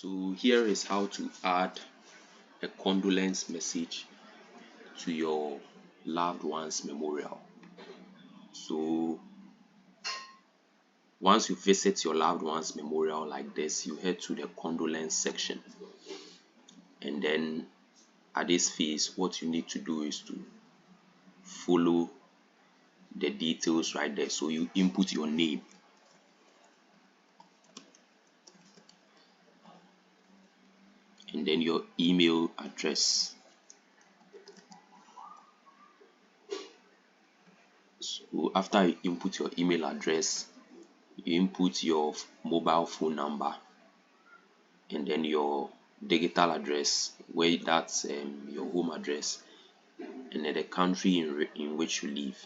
So here is how to add a condolence message to your loved one's memorial. So once you visit your loved one's memorial like this, you head to the condolence section, and then at this phase what you need to do is to follow the details right there. So you input your name, and then your email address. So after you input your email address, you input your mobile phone number, and then your digital address, where that's your home address, and then the country in which you live.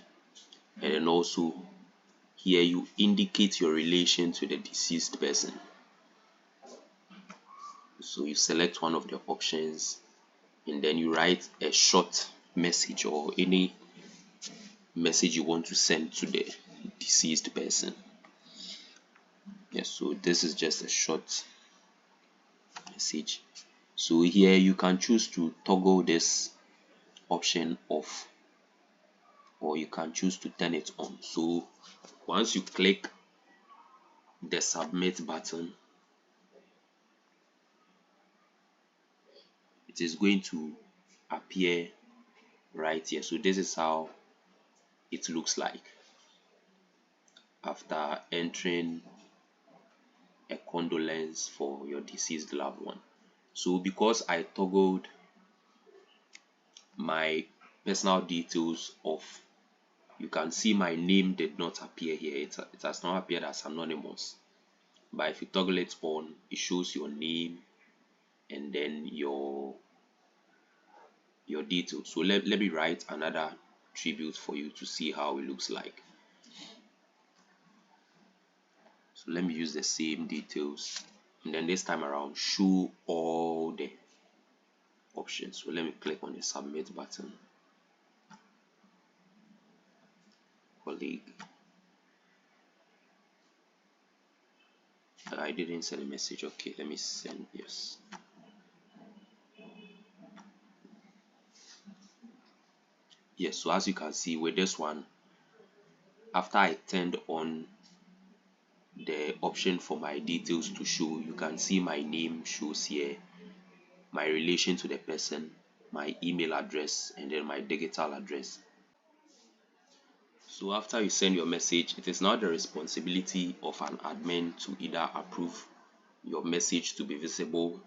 And then also here you indicate your relation to the deceased person. So you select one of the options, and then you write a short message or any message you want to send to the deceased person. Yes, so this is just a short message. So here you can choose to toggle this option off, or you can choose to turn it on. So once you click the submit button, it is going to appear right here. So this is how it looks like after entering a condolence for your deceased loved one. So because I toggled my personal details off, you can see my name did not appear here. It has not appeared as anonymous. But if you toggle it on, it shows your name and then your details. So let me write another tribute for you to see how it looks like. So let me use the same details, and then this time around show all the options. So let me click on the submit button. Colleague, I didn't send a message. Okay, let me send. Yes. Yes, so as you can see with this one, after I turned on the option for my details to show, you can see my name shows here, my relation to the person, my email address, and then my digital address. So after you send your message, it is now the responsibility of an admin to either approve your message to be visible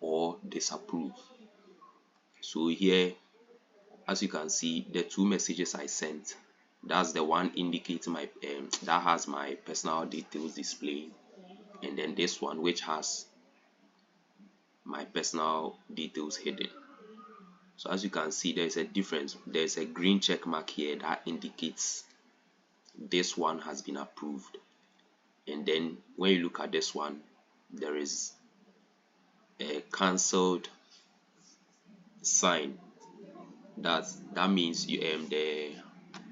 or disapprove. So here, as you can see, the two messages I sent, that's the one indicating my that has my personal details displaying, and then this one which has my personal details hidden. So as you can see, there's a difference. There's a green check mark here that indicates this one has been approved, and then when you look at this one, there is a cancelled sign. That means the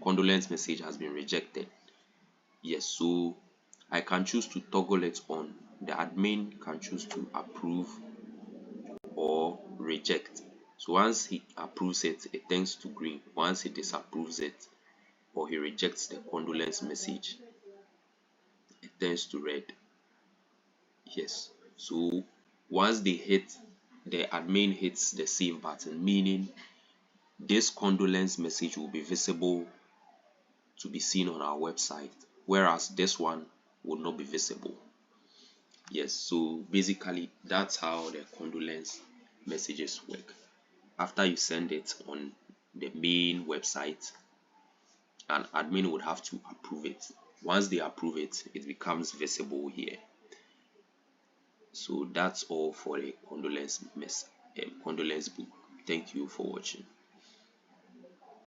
condolence message has been rejected. Yes, so I can choose to toggle it on. The admin can choose to approve or reject. So once he approves it, it turns to green. Once he disapproves it or he rejects the condolence message, it turns to red. Yes, so once the admin hits the save button, meaning this condolence message will be visible to be seen on our website, whereas this one will not be visible. Yes, so basically that's how the condolence messages work. After you send it on the main website, an admin would have to approve it. Once they approve it, it becomes visible here. So that's all for the condolence book. Thank you for watching.